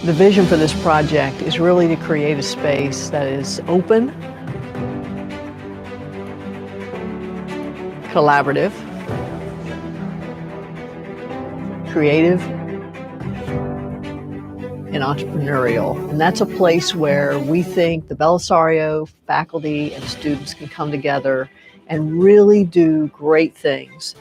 The vision for this project is really to create a space that is open, collaborative, creative, and entrepreneurial. And that's a place where we think the Bellisario faculty and students can come together and really do great things.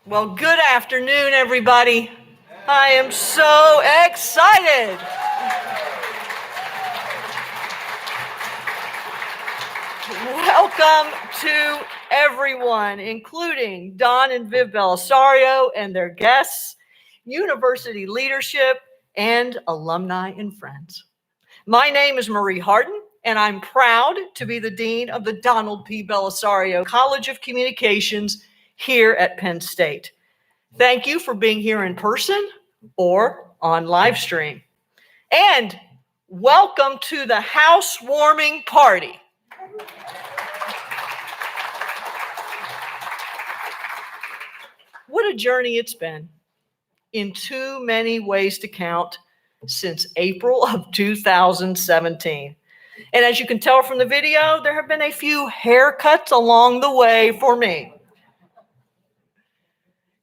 Well, good afternoon, everybody. I am so excited. Welcome to everyone, including Don and Viv Bellisario and their guests, university leadership, and alumni and friends. My name is Marie Harden, and I'm proud to be the Dean of the Donald P. Bellisario College of Communications here at Penn State. Thank you for being here in person or on live stream. And welcome to the housewarming party. What a journey it's been, in too many ways to count, since April of 2017. And as you can tell from the video, there have been a few haircuts along the way for me.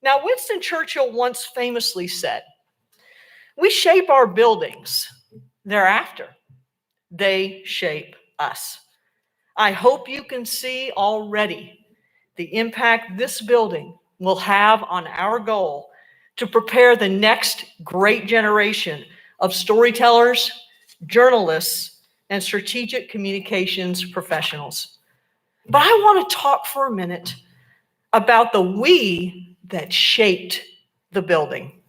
Now, Winston Churchill once famously said, "We shape our buildings. Thereafter, they shape us." I hope you can see already the impact this building will have on our goal to prepare the next great generation of storytellers, journalists, and strategic communications professionals. But I want to talk for a minute about the we that shaped the building.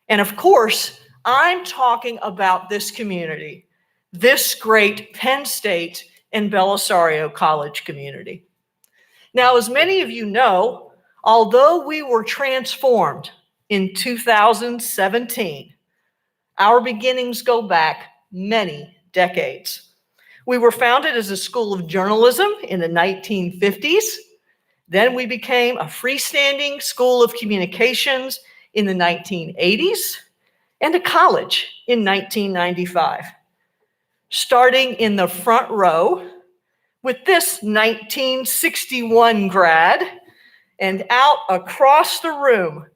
And of course, I'm talking about this community, this great Penn State and Bellisario College community. Now, as many of you know, although we were transformed in 2017, our beginnings go back many decades. We were founded as a school of journalism in the 1950s. Then we became a freestanding school of communications in the 1980s and a college in 1995. Starting in the front row with this 1961 grad, and out across the room,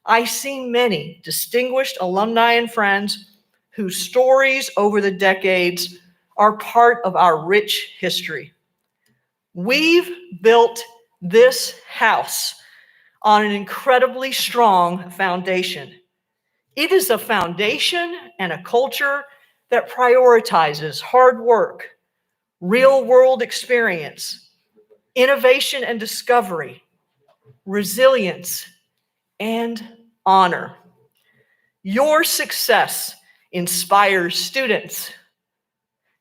I see many distinguished alumni and friends whose stories over the decades are part of our rich history. We've built this house on an incredibly strong foundation. It is a foundation and a culture that prioritizes hard work, real-world experience, innovation and discovery, resilience, and honor. Your success inspires students.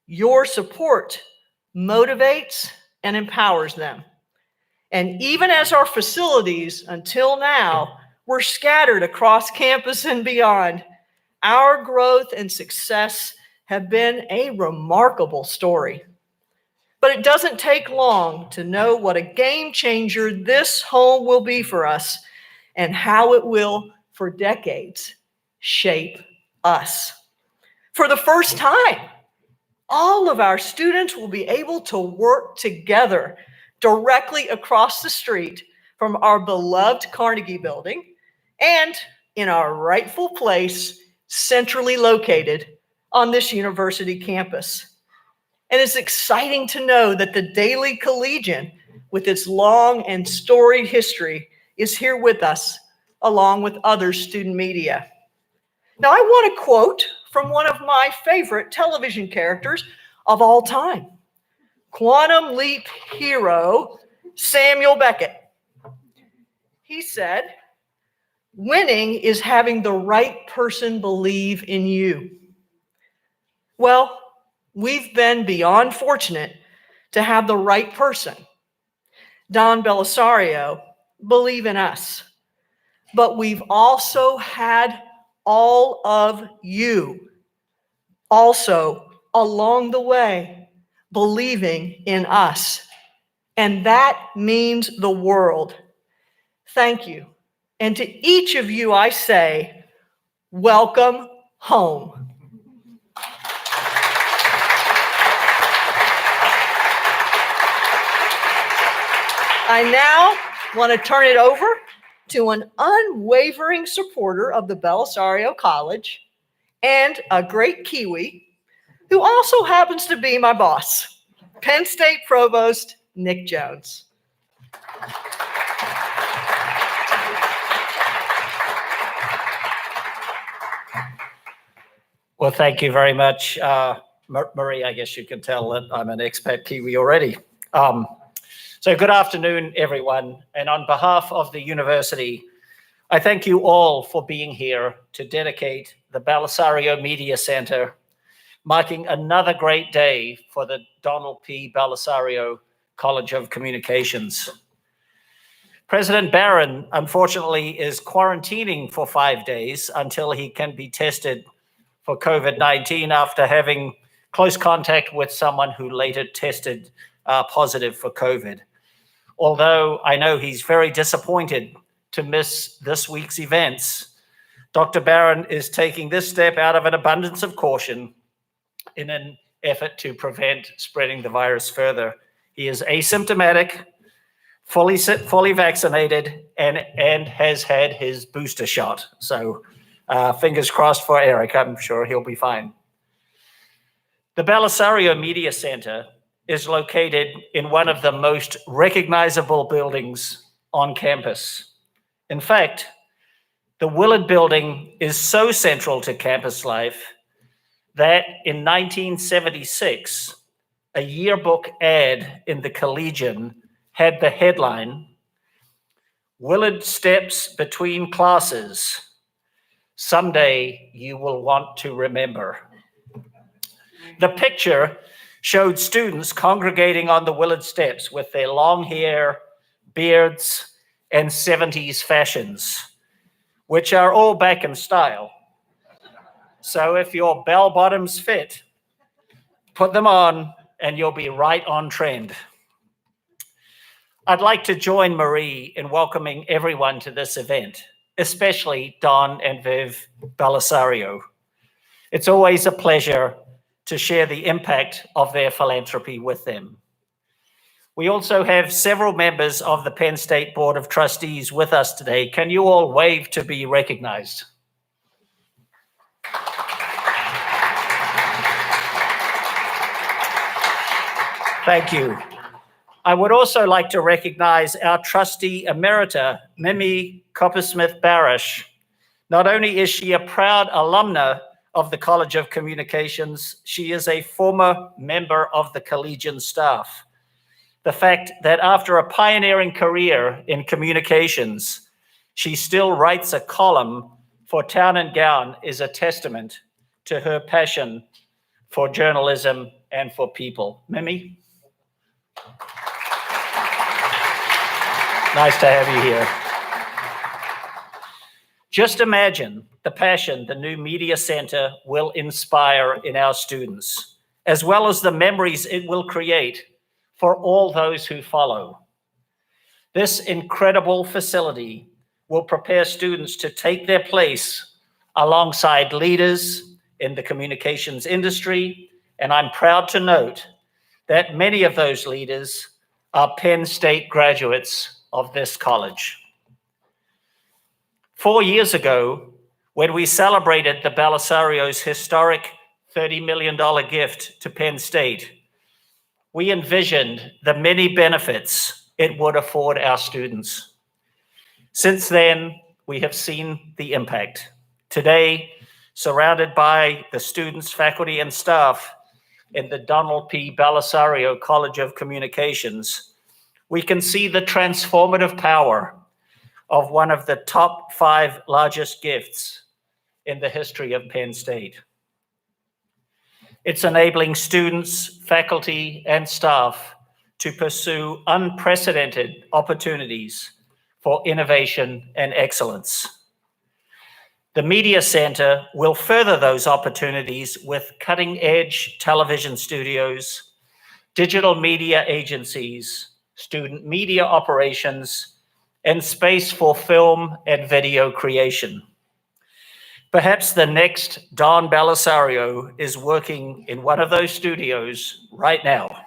Your support motivates and empowers them. And even as our facilities, until now, were scattered across campus and beyond, our growth and success have been a remarkable story. But it doesn't take long to know what a game changer this home will be for us and how it will, for decades, shape us. For the first time, all of our students will be able to work together directly across the street from our beloved Carnegie Building and in our rightful place, centrally located on this university campus. And it's exciting to know that the Daily Collegian with its long and storied history, is here with us, along with other student media. Now, I want to quote from one of my favorite television characters of all time, Quantum Leap hero Samuel Beckett. He said, "Winning is having the right person believe in you." Well, we've been beyond fortunate to have the right person, Don Bellisario, believe in us. But we've also had all of you also along the way believing in us. And that means the world. Thank you. And to each of you, I say, welcome home. I now want to turn it over to an unwavering supporter of the Bellisario College and a great Kiwi who also happens to be my boss, Penn State Provost Nick Jones. Well, thank you very much, Marie. I guess you can tell that I'm an expat Kiwi already. So good afternoon, everyone. And on behalf of the university, I thank you all for being here to dedicate the Bellisario Media Center, marking another great day for the Donald P. Bellisario College of Communications. President Barron, unfortunately, is quarantining for 5 days until he can be tested for COVID-19 after having close contact with someone who later tested positive for COVID. Although I know he's very disappointed to miss this week's events, Dr. Barron is taking this step out of an abundance of caution in an effort to prevent spreading the virus further. He is asymptomatic, fully vaccinated, and has had his booster shot. So fingers crossed for Eric. I'm sure he'll be fine. The Bellisario Media Center is located in one of the most recognizable buildings on campus. In fact, the Willard Building is so central to campus life that in 1976, a yearbook ad in the Collegian had the headline, "Willard steps between classes. Someday you will want to remember." The picture showed students congregating on the Willard steps with their long hair, beards, and 70s fashions, which are all back in style. So if your bell bottoms fit, put them on and you'll be right on trend. I'd like to join Marie in welcoming everyone to this event, especially Don and Viv Bellisario. It's always a pleasure to share the impact of their philanthropy with them. We also have several members of the Penn State Board of Trustees with us today. Can you all wave to be recognized? Thank you. I would also like to recognize our trustee emerita, Mimi Coppersmith-Barish. Not only is she a proud alumna of the College of Communications, she is a former member of the Collegian staff. The fact that after a pioneering career in communications, she still writes a column for Town and Gown is a testament to her passion for journalism and for people. Mimi? Nice to have you here. Just imagine the passion the new media center will inspire in our students, as well as the memories it will create for all those who follow. This incredible facility will prepare students to take their place alongside leaders in the communications industry, and I'm proud to note that many of those leaders are Penn State graduates of this college. 4 years ago, when we celebrated the Bellisario's historic $30 million gift to Penn State, we envisioned the many benefits it would afford our students. Since then, we have seen the impact. Today, surrounded by the students, faculty, and staff in the Donald P. Bellisario College of Communications, we can see the transformative power of one of the top 5 largest gifts in the history of Penn State. It's enabling students, faculty, and staff to pursue unprecedented opportunities for innovation and excellence. The Media Center will further those opportunities with cutting-edge television studios, digital media agencies, student media operations, and space for film and video creation. Perhaps the next Don Bellisario is working in one of those studios right now.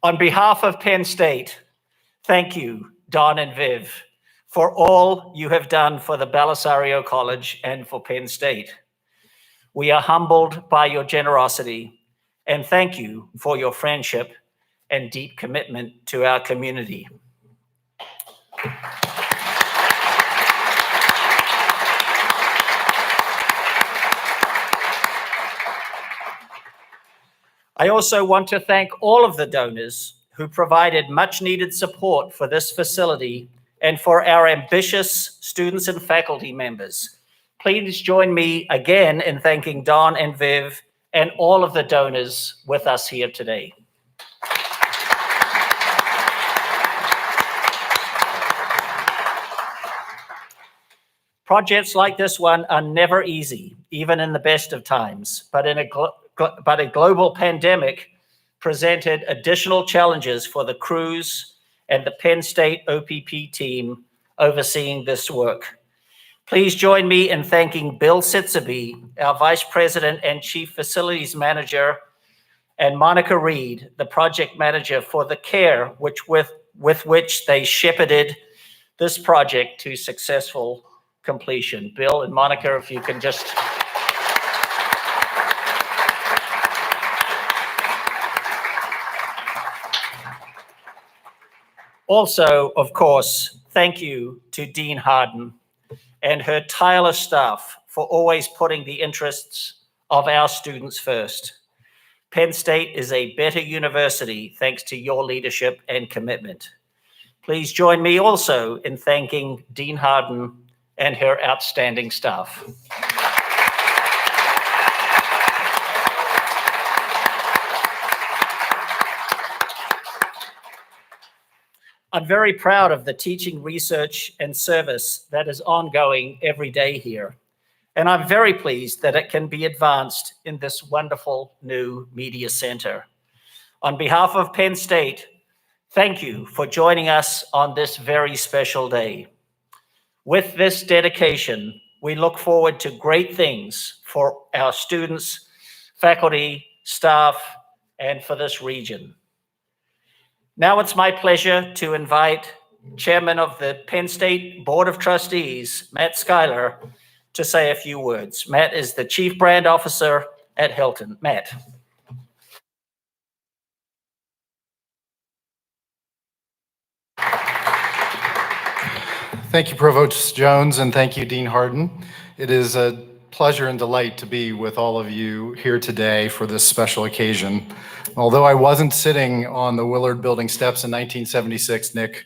On behalf of Penn State, thank you, Don and Viv, for all you have done for the Bellisario College and for Penn State. We are humbled by your generosity, and thank you for your friendship and deep commitment to our community. I also want to thank all of the donors who provided much needed support for this facility and for our ambitious students and faculty members. Please join me again in thanking Don and Viv and all of the donors with us here today. Projects like this one are never easy, even in the best of times, but a global pandemic presented additional challenges for the crews and the Penn State OPP team overseeing this work. Please join me in thanking Bill Sitzaby, our Vice President and Chief Facilities Manager, and Monica Reed, the Project Manager, for the care with which they shepherded this project to successful completion. Bill and Monica, if you can just... Also, of course, thank you to Dean Harden and her tireless staff for always putting the interests of our students first. Penn State is a better university thanks to your leadership and commitment. Please join me also in thanking Dean Harden and her outstanding staff. I'm very proud of the teaching, research, and service that is ongoing every day here. And I'm very pleased that it can be advanced in this wonderful new media center. On behalf of Penn State, thank you for joining us on this very special day. With this dedication, we look forward to great things for our students, faculty, staff, and for this region. Now it's my pleasure to invite Chairman of the Penn State Board of Trustees, Matt Schuyler, to say a few words. Matt is the Chief Brand Officer at Hilton. Matt. Thank you, Provost Jones, and thank you, Dean Harden. It is a pleasure and delight to be with all of you here today for this special occasion. Although I wasn't sitting on the Willard Building steps in 1976, Nick,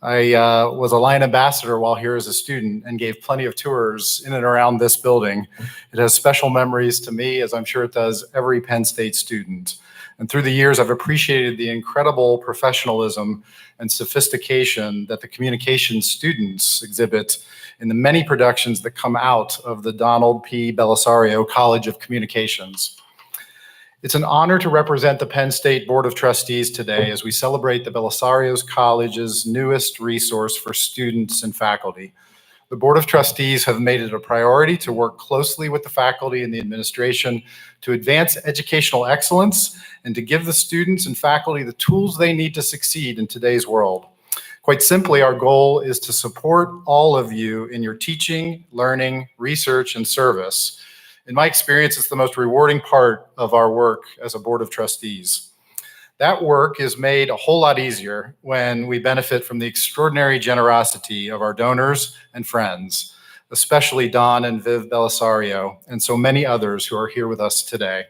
I was a Lion ambassador while here as a student and gave plenty of tours in and around this building. It has special memories to me, as I'm sure it does every Penn State student. And through the years, I've appreciated the incredible professionalism and sophistication that the communications students exhibit in the many productions that come out of the Donald P. Bellisario College of Communications. It's an honor to represent the Penn State Board of Trustees today as we celebrate the Bellisario College's newest resource for students and faculty. The Board of Trustees have made it a priority to work closely with the faculty and the administration to advance educational excellence and to give the students and faculty the tools they need to succeed in today's world. Quite simply, our goal is to support all of you in your teaching, learning, research, and service. In my experience, it's the most rewarding part of our work as a Board of Trustees. That work is made a whole lot easier when we benefit from the extraordinary generosity of our donors and friends, especially Don and Viv Bellisario, and so many others who are here with us today.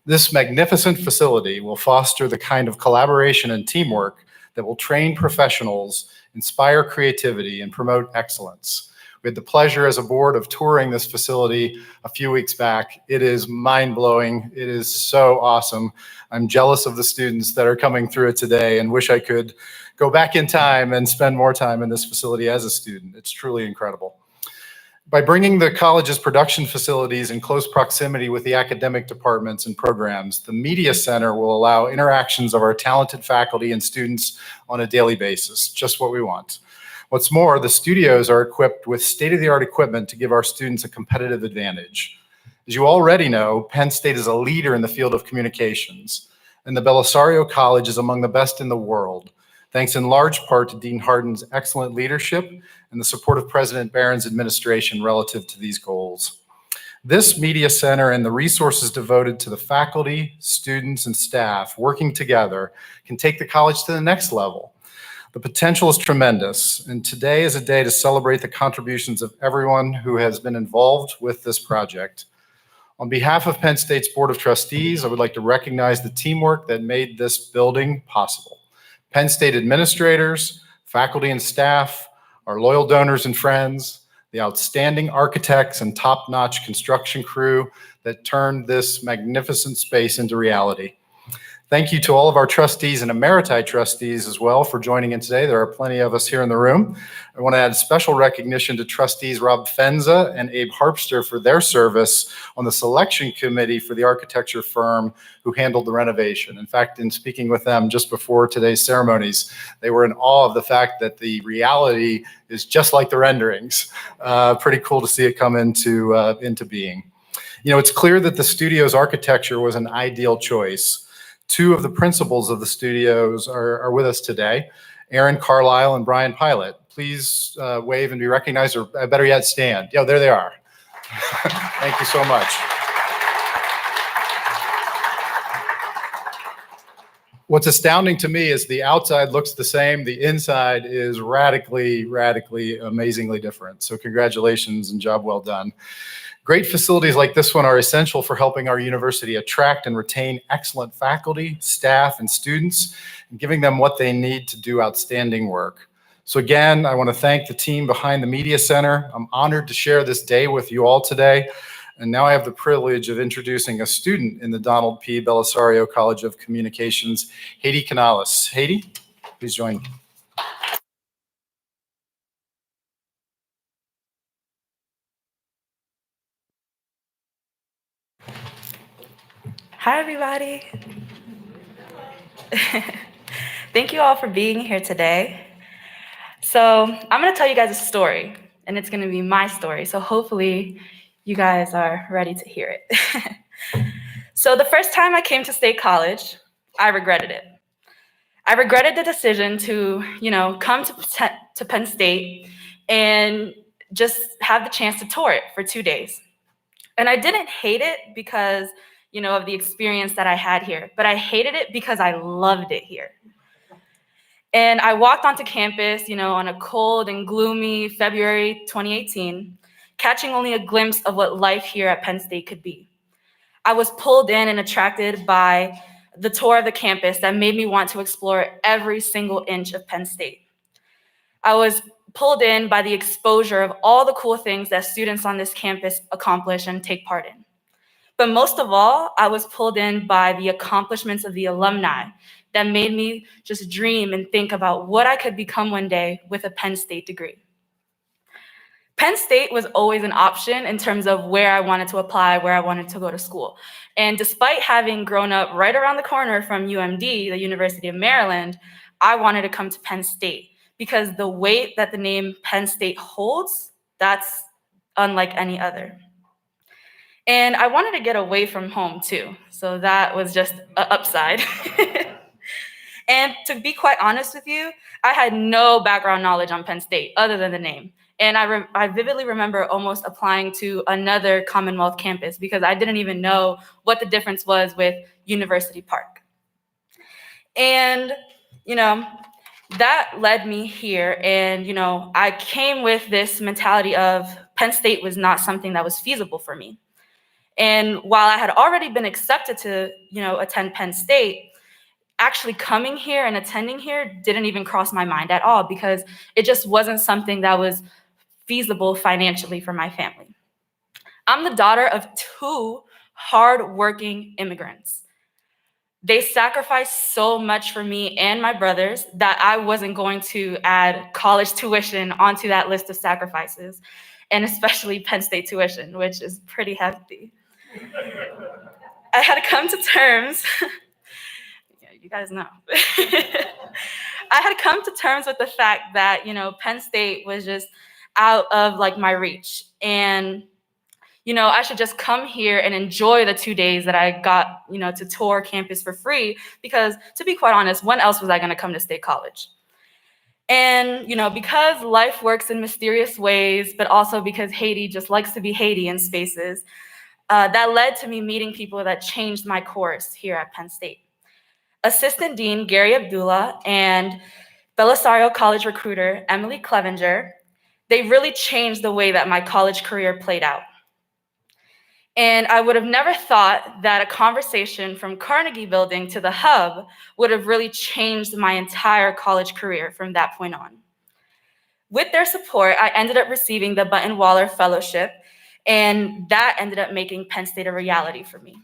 This magnificent facility will foster the kind of collaboration and teamwork that will train professionals, inspire creativity, and promote excellence. We had the pleasure as a board of touring this facility a few weeks back. It is mind-blowing. It is so awesome. I'm jealous of the students that are coming through it today and wish I could go back in time and spend more time in this facility as a student. It's truly incredible. By bringing the college's production facilities in close proximity with the academic departments and programs, the Media Center will allow interactions of our talented faculty and students on a daily basis, just what we want. What's more, the studios are equipped with state-of-the-art equipment to give our students a competitive advantage. As you already know, Penn State is a leader in the field of communications, and the Bellisario College is among the best in the world, thanks in large part to Dean Hardin's excellent leadership and the support of President Barron's administration relative to these goals. This Media Center and the resources devoted to the faculty, students, and staff working together can take the college to the next level. The potential is tremendous, and today is a day to celebrate the contributions of everyone who has been involved with this project. On behalf of Penn State's Board of Trustees, I would like to recognize the teamwork that made this building possible. Penn State administrators, faculty and staff, our loyal donors and friends, the outstanding architects and top-notch construction crew that turned this magnificent space into reality. Thank you to all of our trustees and emeriti trustees as well for joining in today. There are plenty of us here in the room. I want to add special recognition to trustees Rob Fenza and Abe Harpster for their service on the selection committee for the architecture firm who handled the renovation. In fact, in speaking with them just before today's ceremonies, they were in awe of the fact that the reality is just like the renderings. Pretty cool to see it come into being. You know, it's clear that the studio's architecture was an ideal choice. Two of the principals of the studios are with us today, Aaron Carlisle and Brian Pilot. Please wave and be recognized, or better yet, stand. Yeah, there they are. Thank you so much. What's astounding to me is the outside looks the same, the inside is radically, amazingly different. So congratulations and job well done. Great facilities like this one are essential for helping our university attract and retain excellent faculty, staff, and students, and giving them what they need to do outstanding work. So again, I want to thank the team behind the Media Center. I'm honored to share this day with you all today. And now I have the privilege of introducing a student in the Donald P. Bellisario College of Communications, Haiti Canales. Haiti, please join me. Hi, everybody. Thank you all for being here today. So I'm going to tell you guys a story, and it's going to be my story. So hopefully you guys are ready to hear it. So the first time I came to State College, I regretted it. I regretted the decision to, come to Penn State and just have the chance to tour it for 2 days. And I didn't hate it because of the experience that I had here, but I hated it because I loved it here. And I walked onto campus, on a cold and gloomy February 2018, catching only a glimpse of what life here at Penn State could be. I was pulled in and attracted by the tour of the campus that made me want to explore every single inch of Penn State. I was pulled in by the exposure of all the cool things that students on this campus accomplish and take part in. But most of all, I was pulled in by the accomplishments of the alumni that made me just dream and think about what I could become one day with a Penn State degree. Penn State was always an option in terms of where I wanted to apply, where I wanted to go to school. And despite having grown up right around the corner from UMD, the University of Maryland, I wanted to come to Penn State because the weight that the name Penn State holds, that's unlike any other. And I wanted to get away from home too. So that was just an upside. And to be quite honest with you, I had no background knowledge on Penn State other than the name. And I vividly remember almost applying to another Commonwealth campus because I didn't even know what the difference was with University Park. And, that led me here. And, I came with this mentality of Penn State was not something that was feasible for me. And while I had already been accepted to, attend Penn State, actually coming here and attending here didn't even cross my mind at all because it just wasn't something that was feasible financially for my family. I'm the daughter of two hardworking immigrants. They sacrificed so much for me and my brothers that I wasn't going to add college tuition onto that list of sacrifices, and especially Penn State tuition, which is pretty hefty. I had to come to terms, yeah, you guys know. I had to come to terms with the fact that, Penn State was just out of my reach. And I should just come here and enjoy the 2 days that I got, to tour campus for free, because to be quite honest, when else was I going to come to State College? And, because life works in mysterious ways, but also because Haiti just likes to be Haiti in spaces, that led to me meeting people that changed my course here at Penn State. Assistant Dean Gary Abdullah and Bellisario College recruiter Emily Clevenger, they really changed the way that my college career played out. And I would have never thought that a conversation from Carnegie Building to the Hub would have really changed my entire college career from that point on. With their support, I ended up receiving the Button Waller Fellowship, and that ended up making Penn State a reality for me.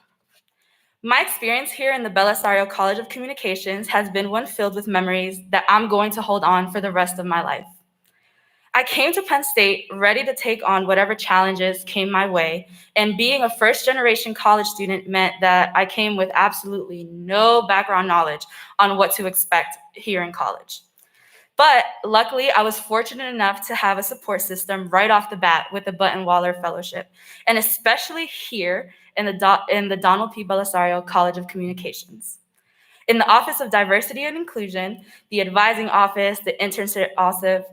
My experience here in the Bellisario College of Communications has been one filled with memories that I'm going to hold on for the rest of my life. I came to Penn State ready to take on whatever challenges came my way, and being a first-generation college student meant that I came with absolutely no background knowledge on what to expect here in college. But luckily, I was fortunate enough to have a support system right off the bat with the Button Waller Fellowship, and especially here in the Donald P. Bellisario College of Communications. In the Office of Diversity and Inclusion, the advising office, the internship office,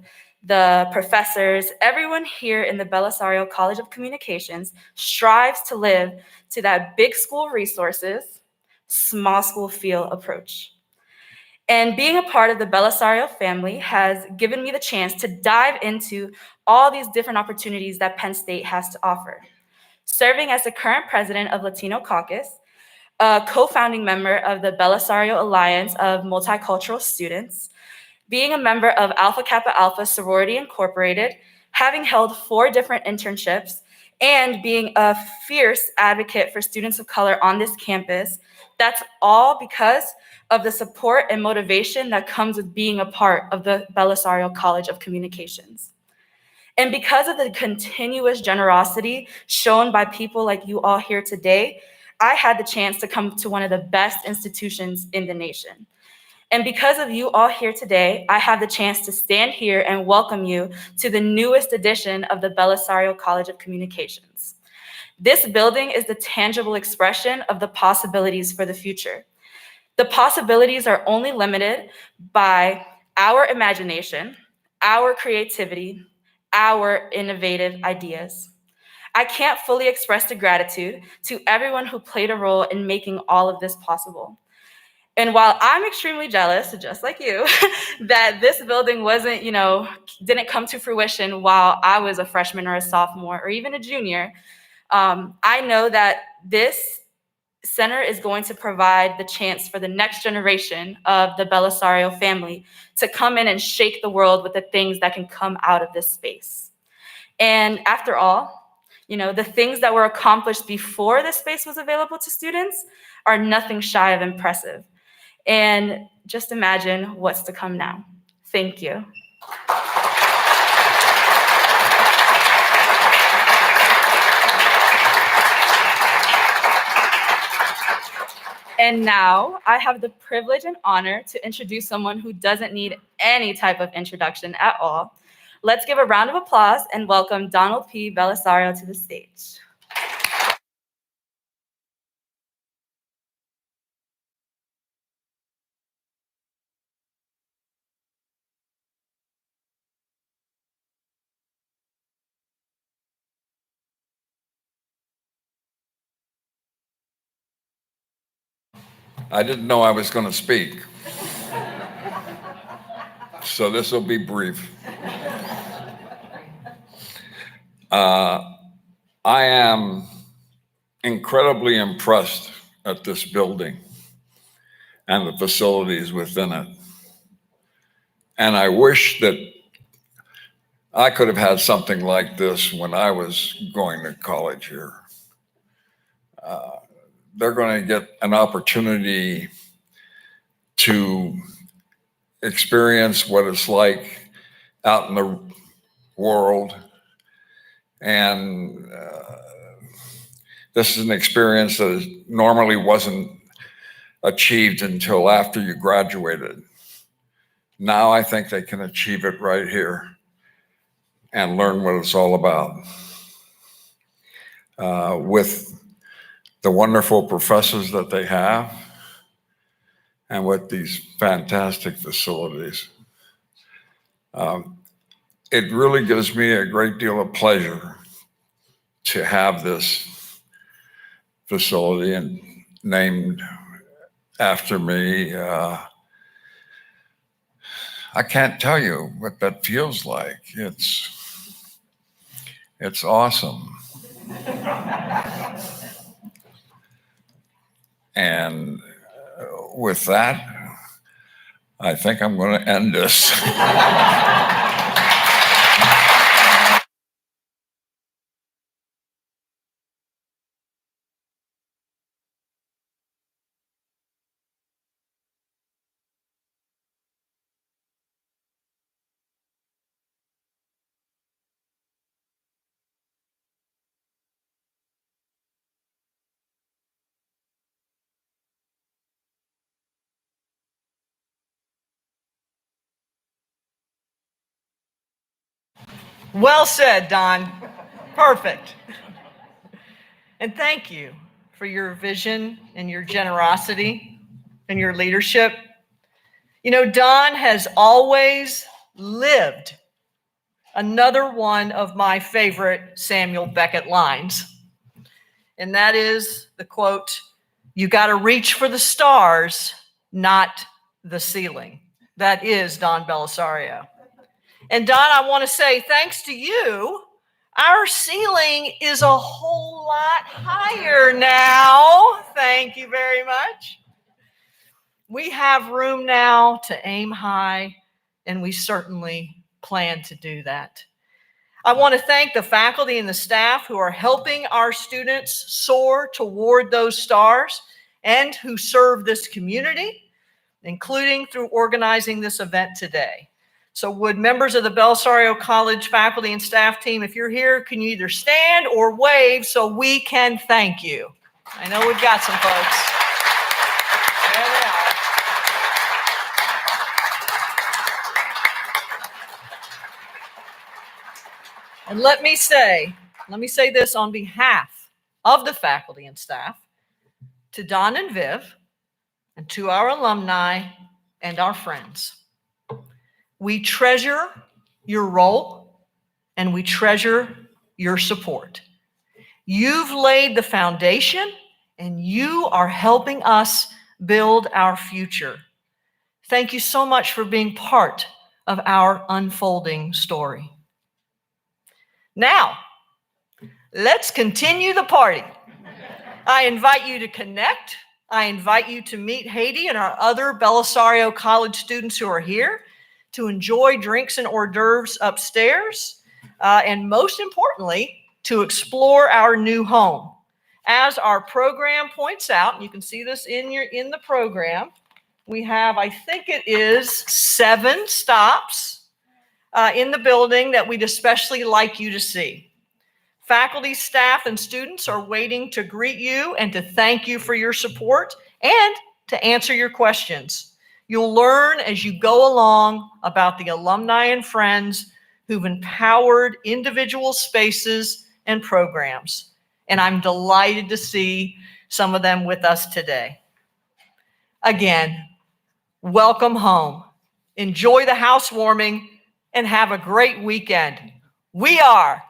the professors, everyone here in the Bellisario College of Communications strives to live to that big school resources, small school feel approach. And being a part of the Bellisario family has given me the chance to dive into all these different opportunities that Penn State has to offer. Serving as the current president of Latino Caucus, a co-founding member of the Bellisario Alliance of Multicultural Students, being a member of Alpha Kappa Alpha Sorority Incorporated, having held 4 different internships, and being a fierce advocate for students of color on this campus, that's all because of the support and motivation that comes with being a part of the Bellisario College of Communications. And because of the continuous generosity shown by people like you all here today, I had the chance to come to one of the best institutions in the nation. And because of you all here today, I have the chance to stand here and welcome you to the newest edition of the Bellisario College of Communications. This building is the tangible expression of the possibilities for the future. The possibilities are only limited by our imagination, our creativity, our innovative ideas. I can't fully express the gratitude to everyone who played a role in making all of this possible. And while I'm extremely jealous, just like you, that this building wasn't, didn't come to fruition while I was a freshman or a sophomore or even a junior, I know that this center is going to provide the chance for the next generation of the Bellisario family to come in and shake the world with the things that can come out of this space. And after all, the things that were accomplished before this space was available to students are nothing shy of impressive. And just imagine what's to come now. Thank you. And now I have the privilege and honor to introduce someone who doesn't need any type of introduction at all. Let's give a round of applause and welcome Donald P. Bellisario to the stage. I didn't know I was going to speak. so this will be brief. I am incredibly impressed at this building and the facilities within it. And I wish that I could have had something like this when I was going to college here. They're going to get an opportunity to experience what it's like out in the world. And this is an experience that normally wasn't achieved until after you graduated. Now I think they can achieve it right here and learn what it's all about. With the wonderful professors that they have and with these fantastic facilities. It really gives me a great deal of pleasure to have this facility and named after me. I can't tell you what that feels like. It's awesome. And with that, I think I'm going to end this. Well said, Don. Perfect. And thank you for your vision and your generosity and your leadership. You know, Don has always lived another one of my favorite Samuel Beckett lines. And that is the quote, "You got to reach for the stars, not the ceiling." That is Don Bellisario. And Don, I want to say thanks to you, our ceiling is a whole lot higher now. Thank you very much. We have room now to aim high, and we certainly plan to do that. I want to thank the faculty and the staff who are helping our students soar toward those stars and who serve this community, including through organizing this event today. So would members of the Bellisario College faculty and staff team, if you're here, can you either stand or wave so we can thank you? I know we've got some folks. There they are. And let me say this on behalf of the faculty and staff, to Don and Viv, and to our alumni and our friends. We treasure your role and we treasure your support. You've laid the foundation and you are helping us build our future. Thank you so much for being part of our unfolding story. Now, let's continue the party. I invite you to connect. I invite you to meet Haiti and our other Bellisario College students who are here, to enjoy drinks and hors d'oeuvres upstairs, and most importantly, to explore our new home. As our program points out, and you can see this in the program, we have, I think it is 7 stops in the building that we'd especially like you to see. Faculty, staff, and students are waiting to greet you and to thank you for your support and to answer your questions. You'll learn as you go along about the alumni and friends who've empowered individual spaces and programs. And I'm delighted to see some of them with us today. Again, welcome home. Enjoy the housewarming and have a great weekend. We are.